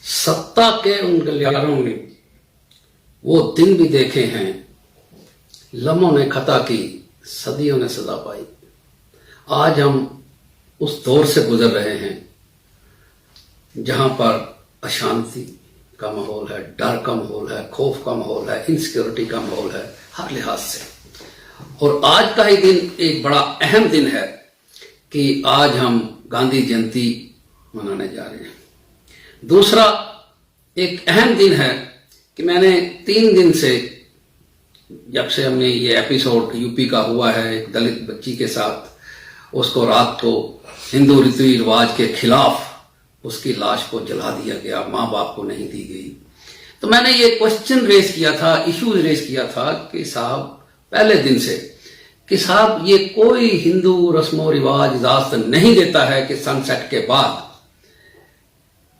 सत्ता के उन गलियारों में वो दिन भी देखे हैं, लम्हों ने खता की, सदियों ने सजा पाई। आज हम उस दौर से गुजर रहे हैं जहां पर अशांति का माहौल है, डर का माहौल है, खौफ का माहौल है, इनसिक्योरिटी का माहौल है हर लिहाज से। और आज का ही दिन एक बड़ा अहम दिन है कि आज हम गांधी जयंती मनाने जा रहे हैं। दूसरा एक अहम दिन है कि मैंने 3 दिन से, जब से हमने ये एपिसोड यूपी का हुआ है एक दलित बच्ची के साथ, उसको रात को हिंदू रीति रिवाज के खिलाफ उसकी लाश को जला दिया गया, माँ बाप को नहीं दी गई। तो मैंने ये क्वेश्चन रेज किया था, इश्यूज रेज किया था कि साहब पहले दिन से कि साहब ये कोई हिंदू रस्मो रिवाज इजाजत नहीं देता है कि सनसेट के बाद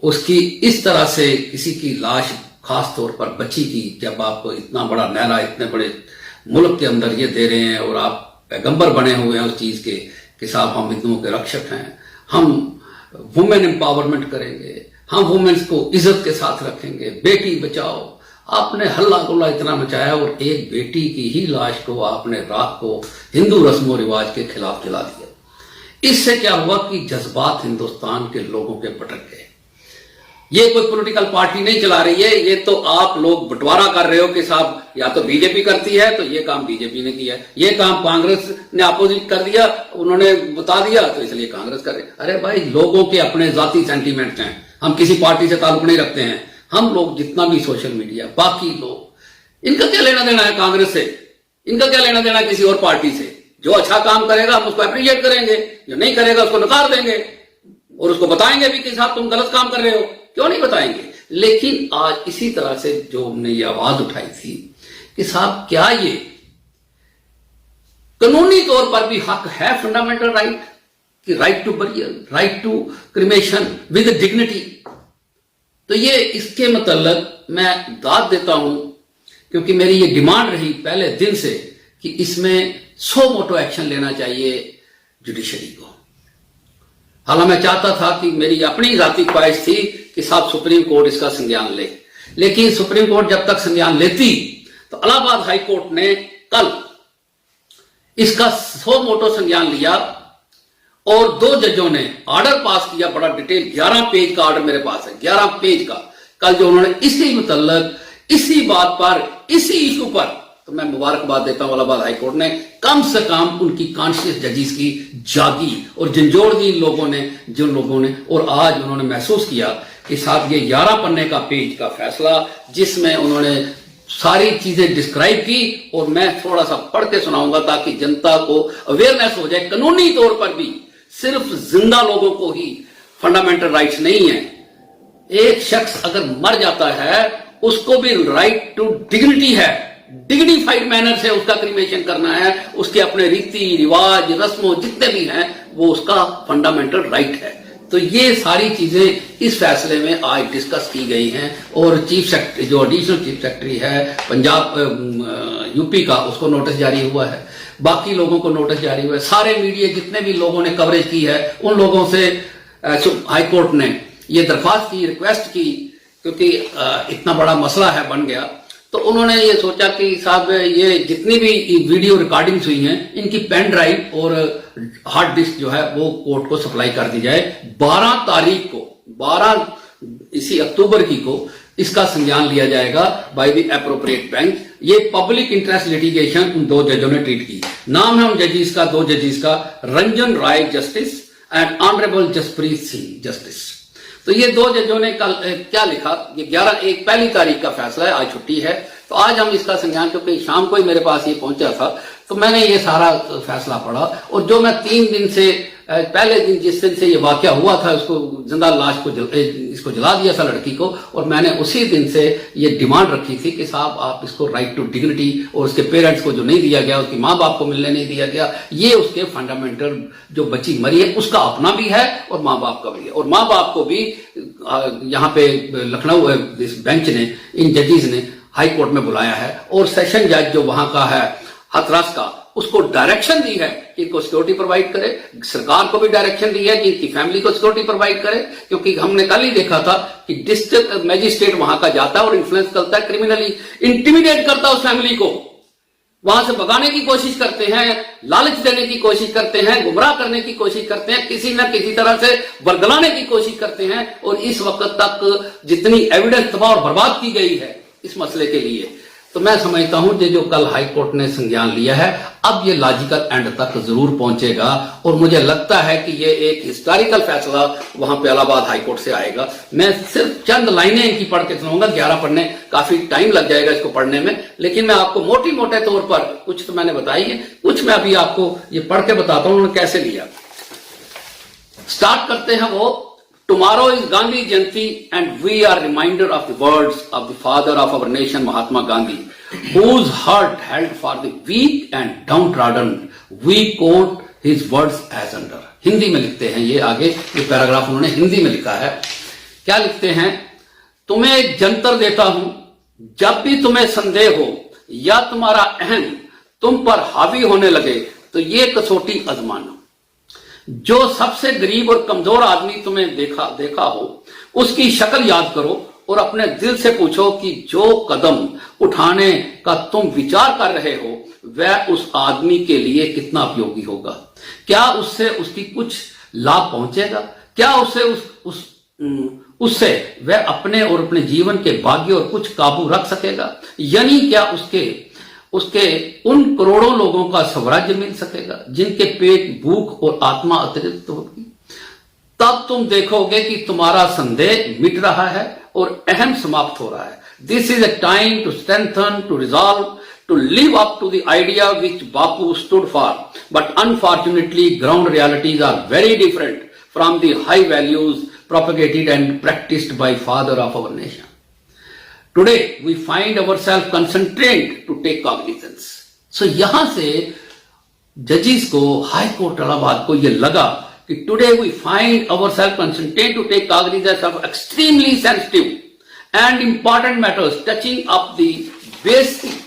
उसकी इस तरह से किसी की लाश, खास तौर पर बच्ची की, जब आप इतना बड़ा नारा इतने बड़े मुल्क के अंदर ये दे रहे हैं और आप पैगंबर बने हुए हैं उस चीज के कि साहब हम हिंदुओं के रक्षक हैं, हम वुमेन एम्पावरमेंट करेंगे, हम वुमेन्स को इज्जत के साथ रखेंगे, बेटी बचाओ। आपने हल्ला गुल्ला इतना मचाया और एक बेटी की ही लाश को आपने रात को हिंदू रस्मो रिवाज के खिलाफ जला दिया। इससे क्या हुआ कि जज्बात हिंदुस्तान के लोगों के भटक गए। ये कोई पॉलिटिकल पार्टी नहीं चला रही है, ये तो आप लोग बंटवारा कर रहे हो कि साहब या तो बीजेपी करती है तो ये काम बीजेपी ने किया है, ये काम कांग्रेस ने अपोजिट कर दिया, उन्होंने बता दिया तो इसलिए कांग्रेस कर रही। अरे भाई, लोगों के अपने जाती सेंटीमेंट्स हैं, हम किसी पार्टी से ताल्लुक नहीं रखते हैं। हम लोग जितना भी सोशल मीडिया, बाकी लोग, इनका क्या लेना देना है कांग्रेस से, इनका क्या लेना देना है किसी और पार्टी से। जो अच्छा काम करेगा हम उसको अप्रिशिएट करेंगे, जो नहीं करेगा उसको नकार देंगे और उसको बताएंगे भी कि साहब तुम गलत काम कर रहे हो। क्यों नहीं बताएंगे? लेकिन आज इसी तरह से जो हमने ये आवाज उठाई थी कि साहब क्या ये कानूनी तौर पर भी हक है, फंडामेंटल राइट, कि right to burial, right to cremation with dignity. तो ये इसके मतलब मैं दाद देता हूं, क्योंकि मेरी ये डिमांड रही पहले दिन से कि इसमें सो मोटो एक्शन लेना चाहिए जुडिशरी को। हालांकि मैं चाहता था कि मेरी अपनी जाती ख्वाहिश थी कि साहब सुप्रीम कोर्ट इसका संज्ञान ले, लेकिन सुप्रीम कोर्ट जब तक संज्ञान लेती तो इलाहाबाद हाई कोर्ट ने कल इसका सो मोटो संज्ञान लिया और 2 जजों ने ऑर्डर पास किया, बड़ा डिटेल 11 पेज का ऑर्डर मेरे पास है, 11 पेज का। कल जो उन्होंने इसी मतलब इसी बात पर, इसी इशू पर, तो मैं मुबारकबाद देता हूं इलाहाबाद हाई कोर्ट ने, कम से कम उनकी कॉन्शियस जजिस की जागी और झंझोड़ दी लोगों ने, जिन लोगों ने। और आज उन्होंने महसूस किया कि साहब ये 11 पन्ने का पेज का फैसला जिसमें उन्होंने सारी चीजें डिस्क्राइब की, और मैं थोड़ा सा पढ़ के सुनाऊंगा ताकि जनता को अवेयरनेस हो जाए। कानूनी तौर पर भी सिर्फ जिंदा लोगों को ही फंडामेंटल राइट्स नहीं है, एक शख्स अगर मर जाता है उसको भी राइट टू डिग्निटी है, डिग्निफाइड मैनर से उसका क्रिमेशन करना है, उसके अपने रीति रिवाज रस्मों जितने भी हैं वो उसका फंडामेंटल राइट है। तो ये सारी चीजें इस फैसले में आज डिस्कस की गई हैं और चीफ सेक्रेटरी, जो एडिशनल चीफ सेक्रेटरी है पंजाब यूपी का, उसको नोटिस जारी हुआ है, बाकी लोगों को नोटिस जारी हुआ है, सारे मीडिया जितने भी लोगों ने कवरेज की है उन लोगों से हाई कोर्ट ने ये दरख्वास्त की, रिक्वेस्ट की, क्योंकि इतना बड़ा मसला है बन गया। तो उन्होंने ये सोचा कि साहब ये जितनी भी वीडियो रिकॉर्डिंग्स हुई हैं इनकी पेन ड्राइव और हार्ड डिस्क जो है वो कोर्ट को सप्लाई कर दी जाए। 12 तारीख को, 12 इसी अक्टूबर की को इसका संज्ञान लिया जाएगा बाय द एप्रोप्रिएट बेंच। ये पब्लिक इंटरेस्ट लिटिगेशन उन 2 जजों ने ट्रीट की। नाम है उन जजिस का, 2 जजिस का, Ranjan Rai justice and honourable Jaspreet Singh justice. तो ये 2 जजों ने कल क्या लिखा, ये 1 तारीख का फैसला है, आज छुट्टी है, तो आज हम इसका संज्ञान, क्योंकि शाम को ही मेरे पास ये पहुंचा था तो मैंने ये सारा फैसला पढ़ा। और जो मैं 3 दिन से, पहले दिन जिस दिन से ये वाकया हुआ था, उसको जिंदा लाश को इसको जला दिया था लड़की को, और मैंने उसी दिन से ये डिमांड रखी थी कि साहब आप इसको राइट टू डिग्निटी, और उसके पेरेंट्स को जो नहीं दिया गया, उसकी माँ बाप को मिलने नहीं दिया गया, ये उसके फंडामेंटल, जो बच्ची मरी है उसका अपना भी है और माँ बाप का भी है। और माँ बाप को भी यहाँ पे लखनऊ बेंच ने, इन जजेस ने हाई कोर्ट में बुलाया है, और सेशन जज जो वहां का है हाथरस का, उसको डायरेक्शन दी है कि इनको सिक्योरिटी प्रोवाइड करे, सरकार को भी डायरेक्शन दी है कि इनकी फैमिली को सिक्योरिटी प्रोवाइड करे, क्योंकि हमने कल ही देखा था कि डिस्ट्रिक्ट मैजिस्ट्रेट वहां का जाता है और इन्फ्लुएंस करता है, क्रिमिनली इंटिमिडेट करता है उस फैमिली को, वहां से भगाने की कोशिश करते हैं, लालच देने की कोशिश करते हैं, गुमराह करने की कोशिश करते हैं, किसी न किसी तरह से बरगलाने की कोशिश करते हैं। और इस वक्त तक जितनी एविडेंस तबाह और बर्बाद की गई है इस मसले के लिए, तो मैं समझता हूं कि जो कल हाई कोर्ट ने संज्ञान लिया है, अब ये लॉजिकल एंड तक जरूर पहुंचेगा और मुझे लगता है कि ये एक हिस्टोरिकल फैसला वहां पे इलाहाबाद हाई कोर्ट से आएगा। मैं सिर्फ चंद लाइनें इनकी पढ़ के सुनाऊंगा, 11 पढ़ने काफी टाइम लग जाएगा इसको पढ़ने में, लेकिन मैं आपको मोटे तौर पर कुछ तो मैंने बताई है, कुछ मैं अभी आपको ये पढ़ के बताता हूं उन्होंने कैसे लिया। स्टार्ट करते हैं वो, Tomorrow is Gandhi Jayanti and we are reminded of the words of the father of our nation, Mahatma Gandhi, whose heart held for the weak and downtrodden. We quote his words as under. Hindi में लिखते हैं ये आगे, ये paragraph उन्होंने हिंदी में लिखा है। क्या लिखते हैं? तुम्हें एक जंतर देता हूं, जब भी तुम्हें संदेह हो या तुम्हारा अहम तुम पर हावी होने लगे तो ये कसौटी आजमाना। जो सबसे गरीब और कमजोर आदमी तुम्हें देखा हो उसकी शक्ल याद करो और अपने दिल से पूछो कि जो कदम उठाने का तुम विचार कर रहे हो वह उस आदमी के लिए कितना उपयोगी होगा। क्या उससे उसकी कुछ लाभ पहुंचेगा? क्या उससे वह अपने और अपने जीवन के भाग्य और कुछ काबू रख सकेगा? यानी क्या उसके उन करोड़ों लोगों का स्वराज्य मिल सकेगा जिनके पेट भूख और आत्मा अतिरिक्त होगी? तब तुम देखोगे कि तुम्हारा संदेह मिट रहा है और अहम समाप्त हो रहा है। This is a time to strengthen, to resolve, to live up to the idea which Bapu stood for, but unfortunately ground realities are very different from the high values propagated and practiced by father of our nation. Today we find ourselves constrained to take cognizance. So यहां से जजेस को, high court Allahabad को ये लगा कि today we find ourselves constrained to take cognizance of extremely sensitive and important matters touching up the basic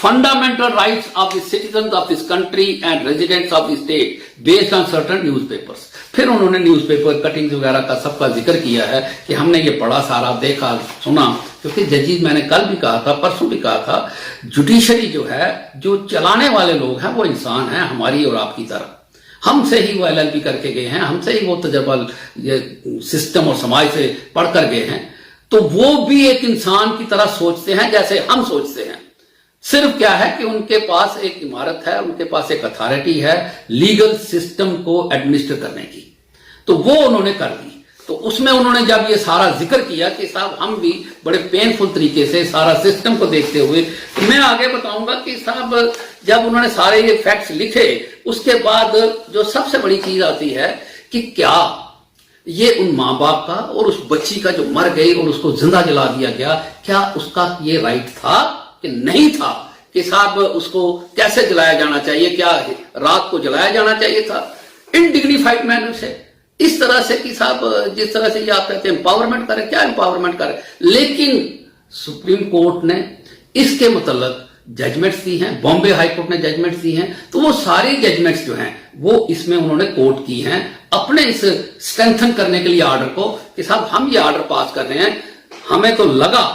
fundamental rights of the citizens of this country and residents of the state based on certain newspapers. फिर उन्होंने newspaper cuttings वगैरह का सबका जिक्र किया है कि हमने ये पढ़ा, सारा देखा, सुना, क्योंकि जजेस, मैंने कल भी कहा था, परसों भी कहा था, जुडिशरी जो है, जो चलाने वाले लोग हैं वो इंसान हैं हमारी और आपकी तरह। हमसे ही वो LLB करके गए हैं, हमसे ही वो तजर्बा सिस्टम और समाज से पढ़ कर गए हैं, तो वो भी एक इंसान की तरह सोचते हैं जैसे हम सोचते हैं। सिर्फ क्या है कि उनके पास एक इमारत है, उनके पास एक अथॉरिटी है लीगल सिस्टम को एडमिनिस्टर करने की, तो वो उन्होंने कर दी। तो उसमें उन्होंने जब ये सारा जिक्र किया कि साहब हम भी बड़े पेनफुल तरीके से सारा सिस्टम को देखते हुए, तो मैं आगे बताऊंगा कि साहब जब उन्होंने सारे ये फैक्ट्स लिखे, उसके बाद जो सबसे बड़ी चीज आती है कि क्या ये उन माँ बाप का और उस बच्ची का जो मर गई और उसको जिंदा जला दिया गया, क्या उसका ये राइट था कि नहीं था? कि साहब उसको कैसे जलाया जाना चाहिए? क्या रात को जलाया जाना चाहिए था इनडिग्निफाइड मैनर से, इस तरह से कि साहब जिस तरह से ये आप कहते हैं एम्पावरमेंट करें, क्या एम्पावरमेंट करें? लेकिन सुप्रीम कोर्ट ने इसके मतलब जजमेंट्स दी हैं, बॉम्बे हाई कोर्ट ने जजमेंट्स दी हैं, तो वो सारी जजमेंट्स जो हैं वो इसमें उन्होंने कोर्ट की हैं अपने इस स्ट्रेंथन करने के लिए ऑर्डर को, कि साहब हम ये ऑर्डर पास कर रहे हैं, हमें तो लगा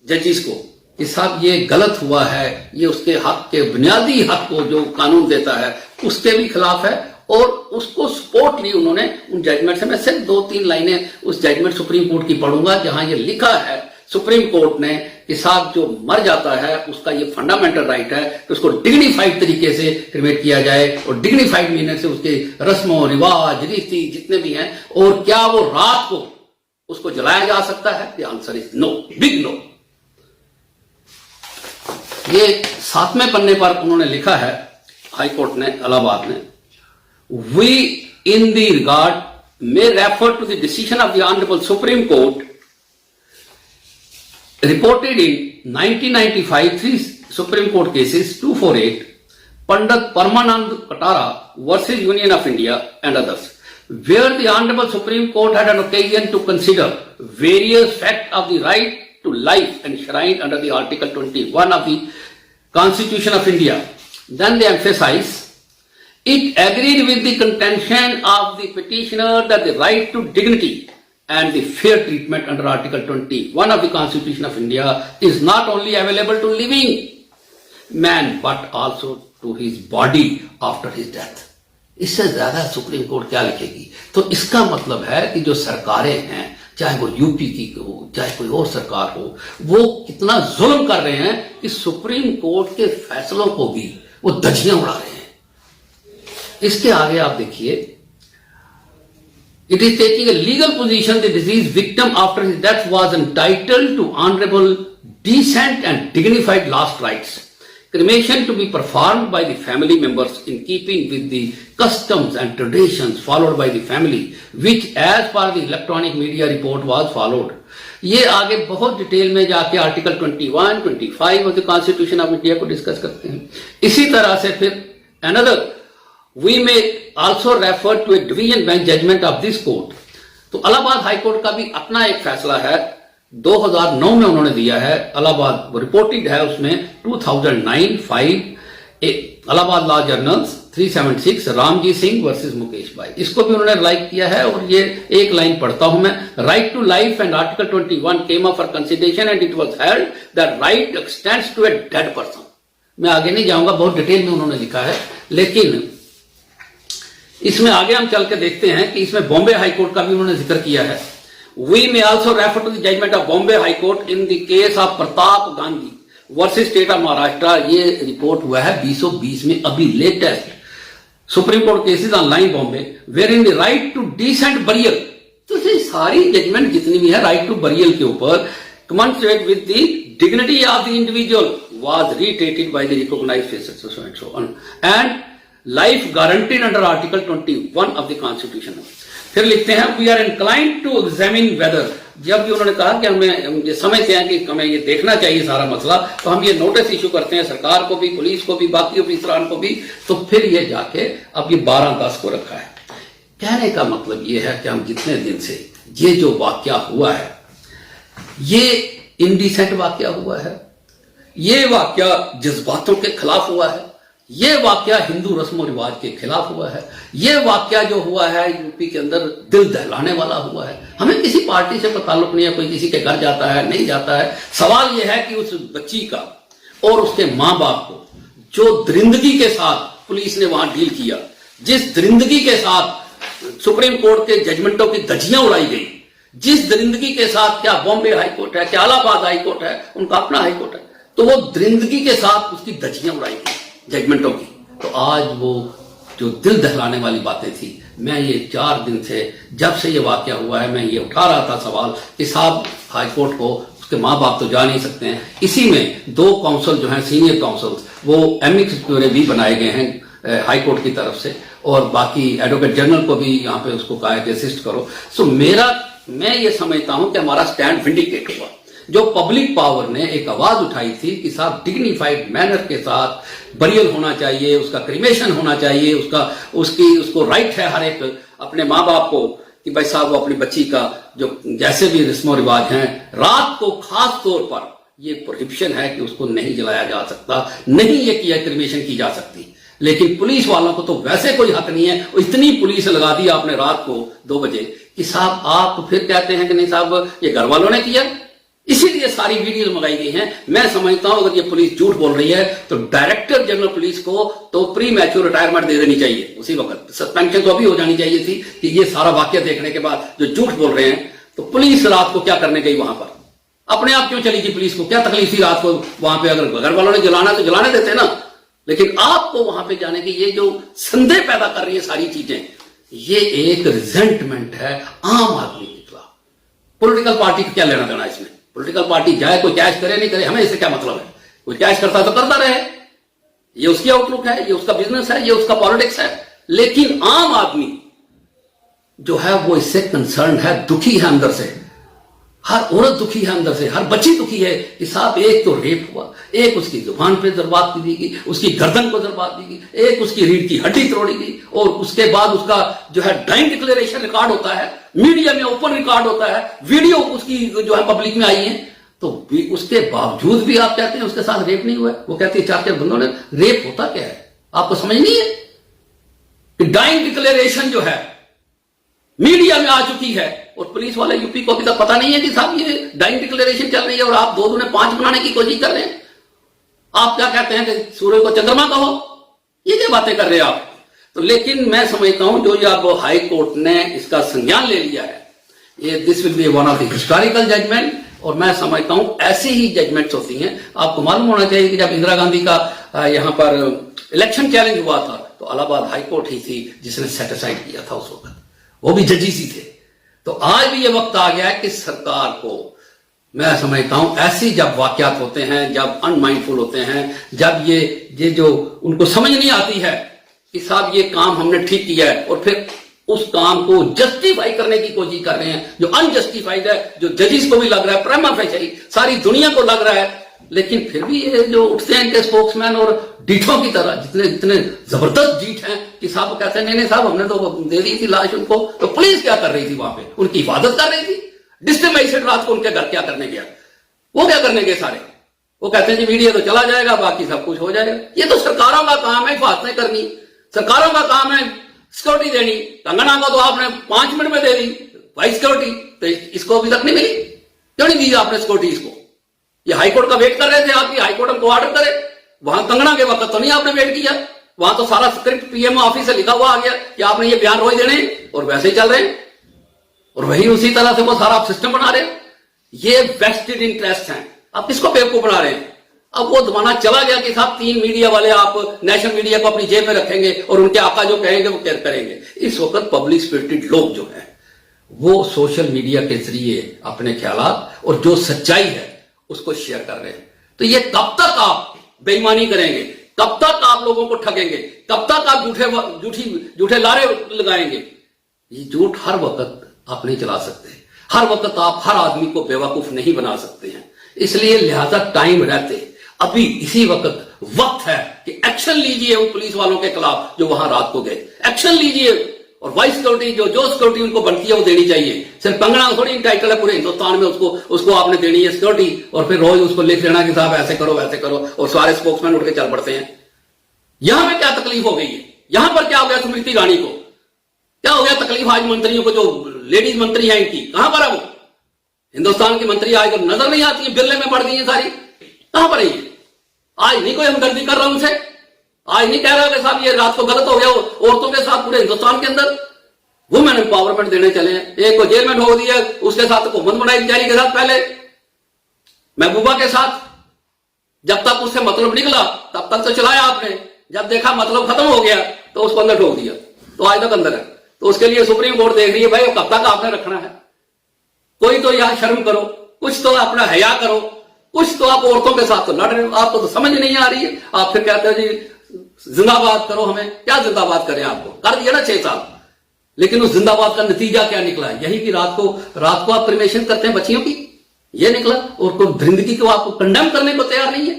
जजिस को कि साहब ये गलत हुआ है, ये उसके हक के, बुनियादी हक को जो कानून देता है उसके भी खिलाफ है, और उसको सपोर्ट ली उन्होंने उन जजमेंट से। मैं सिर्फ 2-3 लाइनें उस जजमेंट सुप्रीम कोर्ट की पढ़ूंगा जहां ये लिखा है सुप्रीम कोर्ट ने कि साहब जो मर जाता है उसका ये फंडामेंटल राइट है कि उसको डिग्निफाइड तरीके से क्रिमेट किया जाए, और डिग्निफाइड मीनर से उसके रस्मों रिवाज रीति जितने भी हैं, और क्या वो रात को उसको जलाया जा सकता है? The answer is no, big no. ये 7वें पन्ने पर उन्होंने लिखा है हाई कोर्ट ने, इलाहाबाद ने, we in the regard may refer to the decision of the honourable supreme court reported in 1995 3 supreme court cases 248 Pandit Parmanand Katara versus union of India and others, where the Honorable Supreme Court had an occasion to consider various facts of the right to life enshrined under the Article 21 of the Constitution of India. Then they emphasize, it agreed with the contention of the petitioner that the right to dignity and the fair treatment under Article 21 of the Constitution of India is not only available to living man but also to his body after his death. इससे ज्यादा supreme court क्या लिखेगी? तो इसका मतलब है कि जो सरकारें हैं, चाहे वो यूपी की हो, चाहे कोई और सरकार हो, वो कितना जुल्म कर रहे हैं कि सुप्रीम कोर्ट के फैसलों को भी वो धज्जियां उड़ा रहे हैं। इसके आगे आप देखिए, it is taking a legal position the deceased victim after his death was entitled to honorable, decent and dignified last rites. Cremation to be performed by the family members in keeping with the customs and traditions followed by the family, which as per the electronic media report was followed. ये आगे बहुत detail में जाके article 21, 25 of the constitution of India को discuss करते हैं। इसी तरह से फिर another we may also refer to a division bench judgment of this court. तो इलाहाबाद हाई कोर्ट का भी अपना एक फैसला है, 2009 में उन्होंने दिया है। इलाहाबाद रिपोर्टेड है उसमें 2009-5 Allahabad law journals 376 Ramji Singh versus Mukesh भाई, इसको भी उन्होंने लाइक किया है। और ये एक लाइन पढ़ता हूं मैं, right to life and article 21 came up for consideration and it was held that right extends to a dead person. मैं आगे नहीं जाऊंगा, बहुत डिटेल में उन्होंने लिखा है, लेकिन इसमें आगे हम चल के देखते हैं कि इसमें बॉम्बे हाई कोर्ट का भी उन्होंने जिक्र किया है। We may also refer to the judgment of Bombay high court in the case of Pratap Gandhi versus state of Maharashtra. ये रिपोर्ट हुआ है 2020 में, अभी latest supreme court cases online Bombay, where in the right to decent burial. तो ये सारी जजमेंट जितनी भी है राइट टू बरियल के ऊपर, commensurate with the dignity of the individual was reiterated by the recognized faces and so on, and life guaranteed under Article 21 of the Constitution. फिर लिखते हैं, we are inclined to examine whether, जब भी उन्होंने कहा कि हमें ये समझते हैं कि हमें ये देखना चाहिए सारा मसला, तो हम ये नोटिस इशू करते हैं सरकार को भी, पुलिस को भी, बाकी ऑफिसरान को भी। तो फिर ये जाके अब ये 12-10 को रखा है। कहने का मतलब ये है कि हम जितने दिन से ये जो वाकया हुआ है, ये इंडिसेंट वाकया हुआ है, ये वाकया जज्बातों के खिलाफ हुआ है, ये वाकया हिंदू रस्म रिवाज के खिलाफ हुआ है, ये वाकया जो हुआ है यूपी के अंदर दिल दहलाने वाला हुआ है। हमें किसी पार्टी से कोई ताल्लुक नहीं है, कोई किसी के घर जाता है नहीं जाता है। सवाल यह है कि उस बच्ची का और उसके माँ बाप को जो दरिंदगी के साथ पुलिस ने वहां डील किया, जिस दरिंदगी के साथ सुप्रीम कोर्ट के जजमेंटों की धज्जियां उड़ाई गई, जिस दरिंदगी के साथ, क्या बॉम्बे हाई कोर्ट है, क्या इलाहाबाद हाई कोर्ट है, उनका अपना हाई कोर्ट है, तो वो दरिंदगी के साथ उसकी धज्जियां उड़ाई गई जजमेंटों की। तो आज वो जो दिल दहलाने वाली बातें थी, मैं ये 4 दिन से, जब से ये वाकया हुआ है, मैं ये उठा रहा था सवाल कि साहब हाई कोर्ट को उसके माँ बाप तो जा नहीं सकते हैं। इसी में 2 काउंसिल जो हैं सीनियर काउंसिल, वो एमिक्स भी बनाए गए हैं हाई कोर्ट की तरफ से, और बाकी एडवोकेट जनरल को भी यहाँ पे उसको कहा है कि असिस्ट करो। सो मैं ये समझता हूं कि हमारा स्टैंड विंडिकेट हुआ। जो पब्लिक पावर ने एक आवाज उठाई थी कि साहब डिग्निफाइड मैनर के साथ बरियल होना चाहिए, उसका क्रिमेशन होना चाहिए, उसको राइट है हर एक अपने माँ बाप को कि भाई साहब वो अपनी बच्ची का जो जैसे भी रस्मो रिवाज हैं, रात को खास तौर पर ये प्रोहिबिशन है कि उसको नहीं जलाया जा सकता, नहीं ये किया क्रिमेशन की जा सकती। लेकिन पुलिस वालों को तो वैसे कोई हक नहीं है। इतनी पुलिस लगा दी आपने रात को 2 बजे कि साहब आप फिर कहते हैं कि नहीं साहब ये घर वालों ने किया, इसीलिए सारी वीडियो मंगाई गई हैं। मैं समझता हूं अगर ये पुलिस झूठ बोल रही है तो डायरेक्टर जनरल पुलिस को तो प्री मैच्योर रिटायरमेंट दे देनी चाहिए उसी वक्त। सस्पेंशन तो अभी हो जानी चाहिए थी कि ये सारा वाकया देखने के बाद जो झूठ बोल रहे हैं। तो पुलिस रात को क्या करने गई वहां पर? अपने आप क्यों चली गई पुलिस को? क्या तकलीफ थी रात को वहां पे? अगर घर वालों ने जलाना तो जलाने देते ना, लेकिन आपको वहां पे जाने की ये जो संदेह पैदा कर रही है सारी चीजें, ये एक रिजेंटमेंट है आम आदमी के खिलाफ। पॉलिटिकल पार्टी को क्या लेना देना इसमें? पॉलिटिकल पार्टी जाए कोई कैश करे नहीं करे, हमें इससे क्या मतलब है? कोई कैश करता तो करता रहे, ये उसकी आउटलुक है, ये उसका बिजनेस है, ये उसका पॉलिटिक्स है। लेकिन आम आदमी जो है वो इससे कंसर्न है, दुखी है अंदर से। हर औरत दुखी है अंदर से, हर बच्ची दुखी है कि साहब एक तो रेप हुआ, एक उसकी जुबान पे दरबात दी गई, उसकी गर्दन को दरबात दी गई, एक उसकी रीढ़ की हड्डी तोड़ी गई, और उसके बाद उसका जो है डाइंग डिक्लेरेशन रिकॉर्ड होता है, मीडिया में ओपन रिकॉर्ड होता है, वीडियो उसकी जो है पब्लिक में आई है। तो उसके बावजूद भी आप कहते हैं उसके साथ रेप नहीं हुआ है। वो कहती है 4 बंदों ने। रेप होता क्या है? आपको समझ नहीं है कि डाइंग डिक्लेरेशन जो है मीडिया में आ चुकी है और पुलिस वाले यूपी को अभी तक पता नहीं है कि साहब ये डाइंग डिक्लेरेशन चल रही है और आप 2 दूने 5 बनाने की कोशिश कर रहे हैं। आप क्या कहते हैं कि सूर्य को चंद्रमा कहो, ये क्या बातें कर रहे हैं आप। तो लेकिन मैं समझता हूं जो ये अब हाई कोर्ट ने इसका संज्ञान ले लिया है, ये this will be one of the historical judgment. और मैं समझता हूं ऐसी ही जजमेंट्स होती हैं। आपको मालूम होना चाहिए कि जब इंदिरा गांधी का यहां पर इलेक्शन चैलेंज हुआ था तो इलाहाबाद हाई कोर्ट ही थी जिसने सेटिसाइड किया था उस वक्त, वो भी जजेस ही थे। तो आज भी ये वक्त आ गया है कि सरकार को, मैं समझता हूं ऐसी जब वाकयात होते हैं, जब अनमाइंडफुल होते हैं, जब ये जो उनको समझ नहीं आती है कि साहब ये काम हमने ठीक किया है और फिर उस काम को जस्टिफाई करने की कोशिश कर रहे हैं जो अनजस्टिफाइड है, जो जजेस को भी लग रहा है, प्रेमा फेसाई सारी दुनिया को लग रहा है, लेकिन फिर भी ये जो उठते हैं इनके स्पोक्समैन और डीठों की तरह जितने जबरदस्त जीठ हैं कि साहब कहते हैं नहीं साहब हमने तो दे दी थी लाश उनको, तो पुलिस क्या कर रही थी वहां पे, उनकी हिफाजत कर रही थी। डिस्ट्रिक्ट मजिस्ट्रेट रात को उनके घर क्या करने गया, वो क्या करने गए सारे, वो कहते हैं जी मीडिया तो चला जाएगा बाकी सब कुछ हो जाएगा। ये तो सरकारों का काम है हिफाजतें करनी, सरकारों का काम है सिक्योरिटी देनी। कंगना को तो आपने 5 मिनट में दे दी भाई सिक्योरिटी, तो इसको अभी तक नहीं मिली, क्यों नहीं दी आपने सिक्योरिटी इसको। ये हाईकोर्ट का वेट कर रहे थे आपकी, हाईकोर्ट हमको ऑर्डर करे, वहां कंगना के वक्त तो नहीं आपने वेट किया, वहां तो सारा स्क्रिप्ट पीएमओ ऑफिस से लिखा हुआ आ गया कि आपने ये बयान रोज देने और वैसे ही चल रहे हैं और वही उसी तरह से वो सारा सिस्टम बना रहे हैं। ये वेस्टेड इंटरेस्ट हैं, आप किसको बेवकूफ बना रहे हैं। अब वो जमाना चला गया कि साहब 3 मीडिया वाले आप नेशनल मीडिया को अपनी जेब में रखेंगे और उनके आका जो कहेंगे वो करेंगे। इस वक्त पब्लिक स्पिरिटेड लोग जो है वो सोशल मीडिया के जरिए अपने ख्यालात और जो सच्चाई है उसको शेयर कर रहे हैं। तो ये कब तक आप बेईमानी करेंगे, कब तक आप लोगों को ठगेंगे, कब तक आप झूठे लारे लगाएंगे। ये झूठ हर वक्त आप नहीं चला सकते, हर वक्त आप हर आदमी को बेवकूफ नहीं बना सकते हैं। इसलिए लिहाजा टाइम रहते अभी इसी वक्त है कि एक्शन लीजिए उन पुलिस वालों के खिलाफ जो वहां रात को गए, एक्शन लीजिए। और वाइस सिक्योरिटी जो सिक्योरिटी उनको बनती है वो देनी चाहिए। सिर्फ कंगना थोड़ी टाइटल है पूरे हिंदुस्तान में, उसको आपने देनी है सिक्योरिटी और फिर रोज उसको लिख लेना कि साहब ऐसे करो वैसे करो और सारे स्पोक्समैन उठ के चल पड़ते हैं। यहां में क्या तकलीफ हो गई है, यहां पर क्या हो गया स्मृति ईरानी को, क्या हो गया तकलीफ आज मंत्रियों को, जो लेडीज मंत्री है इनकी कहां पर है वो। हिंदुस्तान की मंत्री आज नजर नहीं आती है, बिरले में बढ़ गई है सारी, कहां पर है। आज नहीं कोई हमदर्दी कर रहा उनसे, आज नहीं कह रहा कि साहब ये रात को गलत हो गया औरतों के साथ पूरे हिंदुस्तान के अंदर। वुमेन एम्पावरमेंट देने चले हैं, एक को जेल में ठोक दिया, उसके साथ हुकूमत बनाई जारी के साथ, पहले महबूबा के साथ जब तक उससे मतलब निकला तब तक तो चलाया आपने, जब देखा मतलब खत्म हो गया तो उसको अंदर ठोक दिया, तो आज तक अंदर है। तो उसके लिए सुप्रीम कोर्ट देख रही है भाई कब तक आपने रखना है, कोई तो यहां शर्म करो, कुछ तो अपना हया करो, कुछ तो आप औरतों के साथ तो लड़ रहे हो, आपको तो समझ नहीं आ रही है। आप फिर कहते हो जी जिंदाबाद करो, हमें क्या जिंदाबाद करें, आपको कर दिया ना 6 साल, लेकिन उस जिंदाबाद का नतीजा क्या निकला है, यही कि रात को आप क्रिमेशन करते हैं बच्चियों की, ये निकला। और कोई जिंदगी को आपको कंडेम करने को तैयार नहीं है।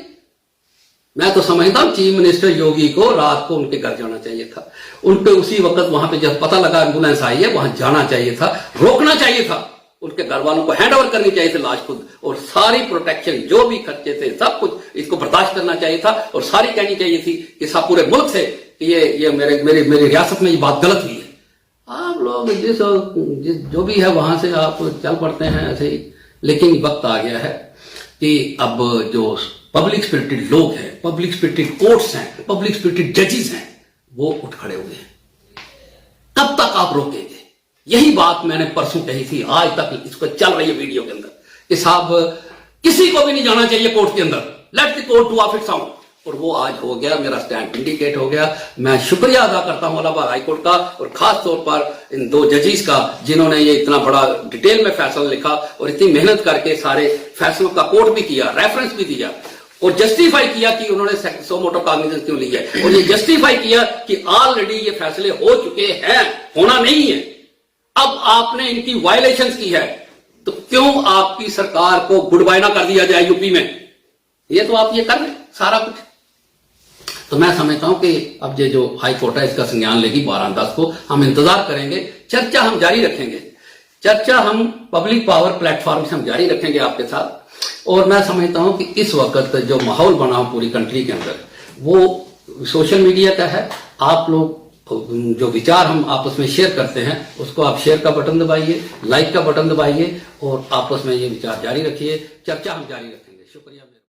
मैं तो समझता हूं चीफ मिनिस्टर योगी को रात को उनके घर जाना चाहिए था, उनके उसी वक्त वहां पे जब पता लगा एम्बुलेंस आई है वहां जाना चाहिए था, रोकना चाहिए था, उनके घर वालों को हैंड ओवर करनी चाहिए थी लाश खुद, और सारी प्रोटेक्शन जो भी खर्चे थे सब कुछ इसको बर्दाश्त करना चाहिए था, और सारी कहनी चाहिए थी कि सब पूरे मुल्क से कि ये मेरी रियासत में ये बात गलत हुई है। आप लोग जो भी है वहां से आप चल पड़ते हैं ऐसे ही। लेकिन वक्त आ गया है कि अब जो पब्लिक स्पिरिटेड लोग हैं, पब्लिक स्पिरिटेड कोर्ट्स हैं, पब्लिक स्पिरिटेड जजेस हैं, वो उठ खड़े हुए हैं। कब तक आप रोकेंगे? यही बात मैंने परसों कही थी, आज तक इसको चल रही है वीडियो के अंदर कि साहब किसी को भी नहीं जाना चाहिए कोर्ट के अंदर, let the court do of its own. और वो आज हो गया, मेरा स्टैंड इंडिकेट हो गया। मैं शुक्रिया अदा करता हूं इलाहाबाद हाईकोर्ट का, और खास तौर पर इन 2 जजेस का जिन्होंने ये इतना बड़ा डिटेल में फैसला लिखा और इतनी मेहनत करके सारे फैसलों का कोट भी किया, रेफरेंस भी दिया और जस्टिफाई किया कि उन्होंने सो मोटो कॉग्निजेंस क्यों ली है, और ये जस्टिफाई किया कि ऑलरेडी ये फैसले हो चुके हैं, होना नहीं है। अब आपने इनकी वायलेशंस की है तो क्यों आपकी सरकार को गुड बाय ना कर दिया जाए यूपी में? ये तो आप ये कर रहे सारा कुछ। तो मैं समझता हूं कि अब ये जो हाई कोर्ट है इसका संज्ञान लेगी 12/10 को। हम इंतजार करेंगे, चर्चा हम जारी रखेंगे, चर्चा हम पब्लिक पावर प्लेटफॉर्म से हम जारी रखेंगे आपके साथ। और मैं समझता हूं कि इस वक्त जो माहौल बना पूरी कंट्री के अंदर वो सोशल मीडिया का है, आप लोग जो विचार हम आपस में शेयर करते हैं उसको आप शेयर का बटन दबाइए, लाइक का बटन दबाइए और आपस में ये विचार जारी रखिए, चर्चा हम जारी रखेंगे। शुक्रिया।